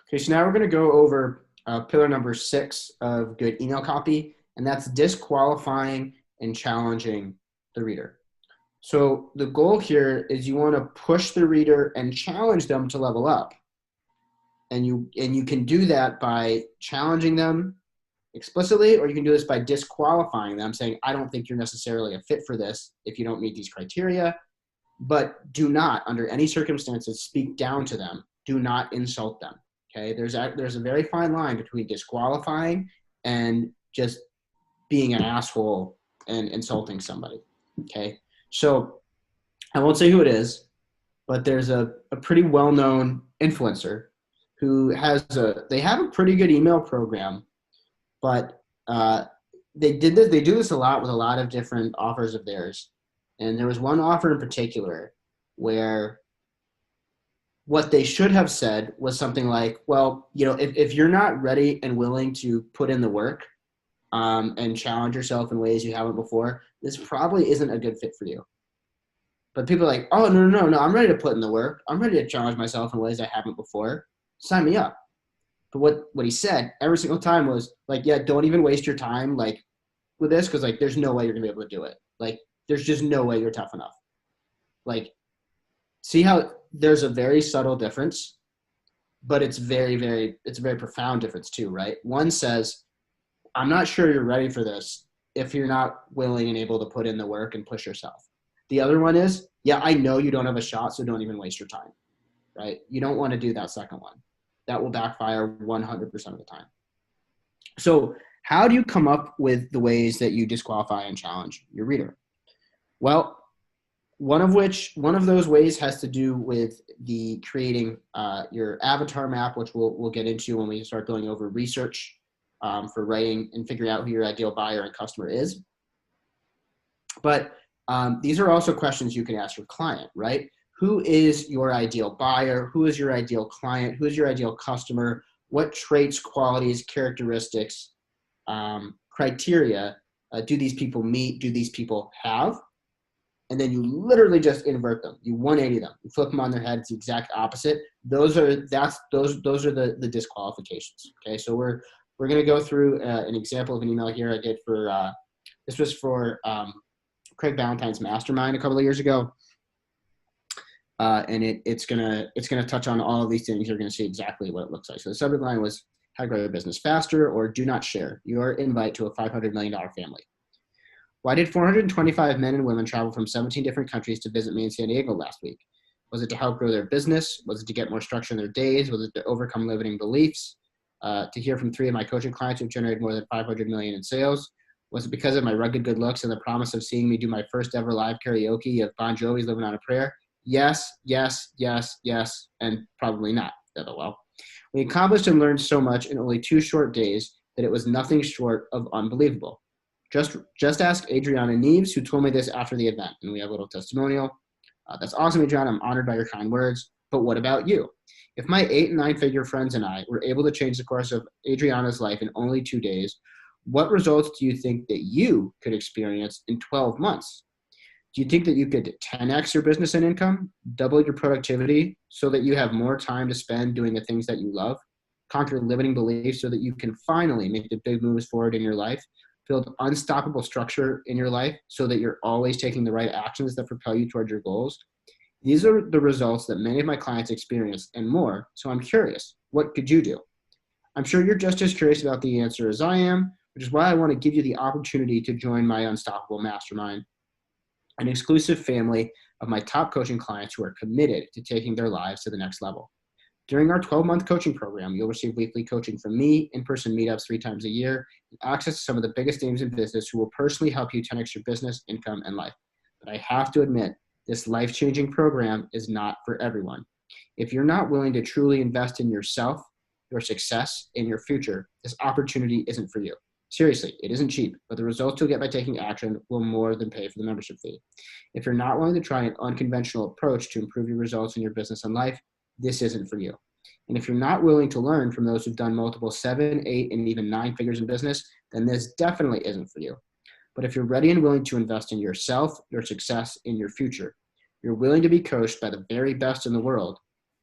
Okay, so now we're going to go over pillar number 6 of good email copy, and that's disqualifying and challenging the reader. So the goal here is you want to push the reader and challenge them to level up. And you can do that by challenging them explicitly, or you can do this by disqualifying them, saying, I don't think you're necessarily a fit for this if you don't meet these criteria, but do not, under any circumstances, speak down to them. Do not insult them. Okay, there's a very fine line between disqualifying and just being an asshole and insulting somebody. Okay, so I won't say who it is, but there's a pretty well-known influencer who they have a pretty good email program, but they do this a lot with a lot of different offers of theirs. And there was one offer in particular where what they should have said was something like, well, if you're not ready and willing to put in the work and challenge yourself in ways you haven't before, this probably isn't a good fit for you. But people are like, oh, no, I'm ready to put in the work. I'm ready to challenge myself in ways I haven't before. Sign me up. But what he said every single time was like, yeah, don't even waste your time like with this, because like there's no way you're gonna be able to do it. Like there's just no way you're tough enough. Like, see how there's a very subtle difference, but it's a very profound difference too, right? One says, I'm not sure you're ready for this if you're not willing and able to put in the work and push yourself. The other one is, yeah, I know you don't have a shot, so don't even waste your time, right? You don't want to do that second one. That will backfire 100% of the time. So how do you come up with the ways that you disqualify and challenge your reader? Well, one of those ways has to do with the creating your avatar map, which we'll get into when we start going over research for writing and figuring out who your ideal buyer and customer is. But these are also questions you can ask your client, right? Who is your ideal buyer? Who is your ideal client? Who is your ideal customer? What traits, qualities, characteristics, criteria do these people meet? Do these people have? And then you literally just invert them. You 180 them. You flip them on their head. It's the exact opposite. Those are the disqualifications. Okay, so we're going to go through an example of an email here I did for this was for Craig Ballantyne's mastermind a couple of years ago, and it's gonna touch on all of these things. You're gonna see exactly what it looks like. So the subject line was how to grow your business faster, or do not share your invite to a $500 million family. Why did 425 men and women travel from 17 different countries to visit me in San Diego last week? Was it to help grow their business? Was it to get more structure in their days? Was it to overcome limiting beliefs? To hear from 3 of my coaching clients who've generated more than 500 million in sales? Was it because of my rugged good looks and the promise of seeing me do my first ever live karaoke of Bon Jovi's Living on a Prayer? Yes, yes, yes, yes, and probably not. LOL. We accomplished and learned so much in only 2 short days that it was nothing short of unbelievable. Just ask Adriana Neves, who told me this after the event, and we have a little testimonial. That's awesome, Adriana. I'm honored by your kind words. But what about you? If my 8 and 9-figure friends and I were able to change the course of Adriana's life in only 2 days, what results do you think that you could experience in 12 months? Do you think that you could 10x your business and income, double your productivity so that you have more time to spend doing the things that you love, conquer limiting beliefs so that you can finally make the big moves forward in your life, build unstoppable structure in your life so that you're always taking the right actions that propel you towards your goals? These are the results that many of my clients experience and more. So I'm curious, what could you do? I'm sure you're just as curious about the answer as I am, which is why I want to give you the opportunity to join my Unstoppable Mastermind, an exclusive family of my top coaching clients who are committed to taking their lives to the next level. During our 12-month coaching program, you'll receive weekly coaching from me, in-person meetups 3 times a year, and access to some of the biggest names in business who will personally help you 10x your business, income, and life. But I have to admit, this life-changing program is not for everyone. If you're not willing to truly invest in yourself, your success, and your future, this opportunity isn't for you. Seriously, it isn't cheap, but the results you'll get by taking action will more than pay for the membership fee. If you're not willing to try an unconventional approach to improve your results in your business and life, this isn't for you. And if you're not willing to learn from those who've done multiple 7, 8, and even 9 figures in business, then this definitely isn't for you. But if you're ready and willing to invest in yourself, your success, and your future, you're willing to be coached by the very best in the world,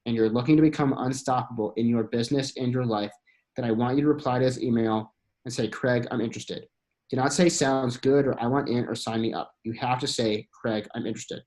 and you're looking to become unstoppable in your business and your life, then I want you to reply to this email and say, Craig, I'm interested. Do not say sounds good or I want in or sign me up. You have to say, Craig, I'm interested.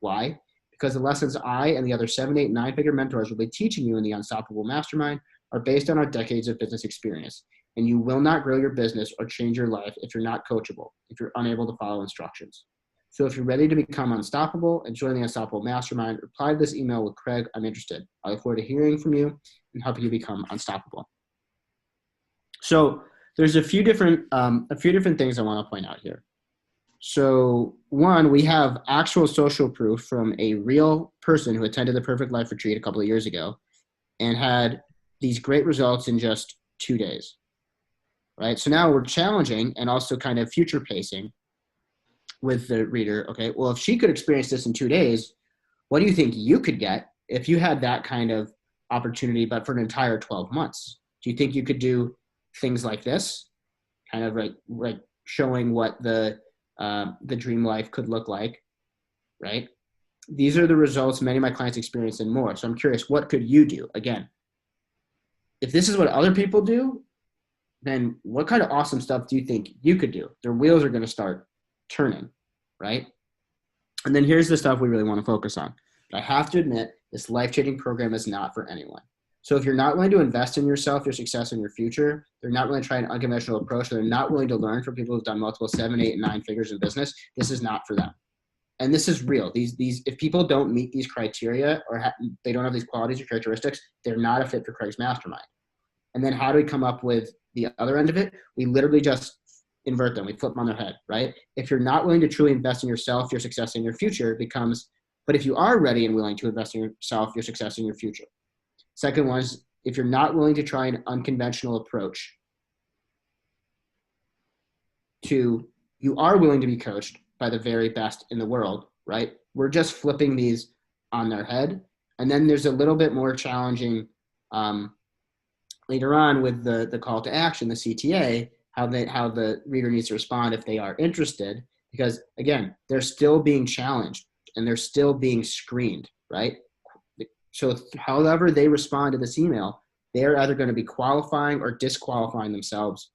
Why? Because the lessons I and the other 7, 8, 9-figure mentors will be teaching you in the Unstoppable Mastermind are based on our decades of business experience. And you will not grow your business or change your life if you're not coachable, if you're unable to follow instructions. So if you're ready to become unstoppable and join the Unstoppable Mastermind, reply to this email with Craig, I'm interested. I look forward to hearing from you and helping you become unstoppable. So there's a few different things I want to point out here. So one, we have actual social proof from a real person who attended the Perfect Life Retreat a couple of years ago and had these great results in just 2 days, right? So now we're challenging and also kind of future pacing with the reader. Okay, well, if she could experience this in 2 days, what do you think you could get if you had that kind of opportunity, but for an entire 12 months? Do you think you could do things like this, kind of like showing what the dream life could look like, right? These are the results many of my clients experience and more. So I'm curious, what could you do? Again, if this is what other people do, then what kind of awesome stuff do you think you could do? Their wheels are going to start turning, right? And then here's the stuff we really want to focus on. But I have to admit, this life-changing program is not for anyone. So if you're not willing to invest in yourself, your success, and your future, they're not willing to try an unconventional approach, they're not willing to learn from people who've done multiple 7, 8, and 9 figures in business, this is not for them. And this is real. These if people don't meet these criteria or they don't have these qualities or characteristics, they're not a fit for Craig's mastermind. And then how do we come up with the other end of it? We literally just invert them. We flip them on their head, right? If you're not willing to truly invest in yourself, your success, and your future, it becomes, but if you are ready and willing to invest in yourself, your success, and your future. Second one is, if you're not willing to try an unconventional approach to, you are willing to be coached by the very best in the world, right? We're just flipping these on their head. And then there's a little bit more challenging later on with the call to action, the CTA, how the reader needs to respond if they are interested, because again, they're still being challenged and they're still being screened, right? So however they respond to this email, they're either going to be qualifying or disqualifying themselves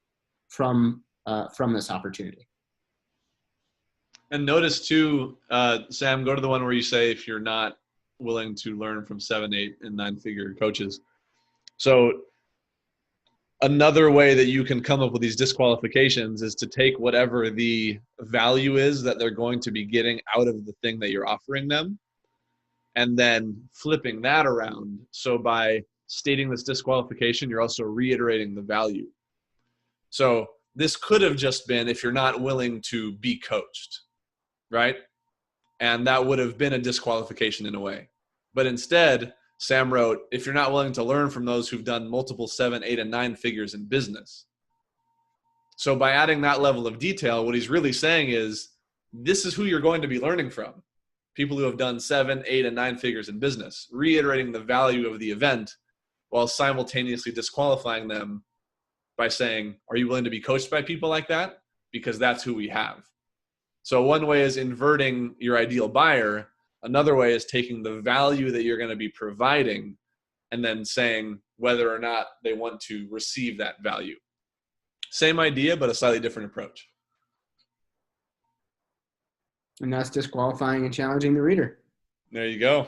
from this opportunity. And notice too, Sam, go to the one where you say if you're not willing to learn from 7, 8, and 9-figure coaches. So another way that you can come up with these disqualifications is to take whatever the value is that they're going to be getting out of the thing that you're offering them, and then flipping that around. So by stating this disqualification, you're also reiterating the value. So this could have just been if you're not willing to be coached, right? And that would have been a disqualification in a way. But instead, Sam wrote, if you're not willing to learn from those who've done multiple 7, 8, and 9 figures in business. So by adding that level of detail, what he's really saying is, this is who you're going to be learning from. People who have done 7, 8, and 9 figures in business, reiterating the value of the event while simultaneously disqualifying them by saying, are you willing to be coached by people like that? Because that's who we have. So one way is inverting your ideal buyer. Another way is taking the value that you're going to be providing and then saying whether or not they want to receive that value. Same idea, but a slightly different approach. And that's disqualifying and challenging the reader. There you go.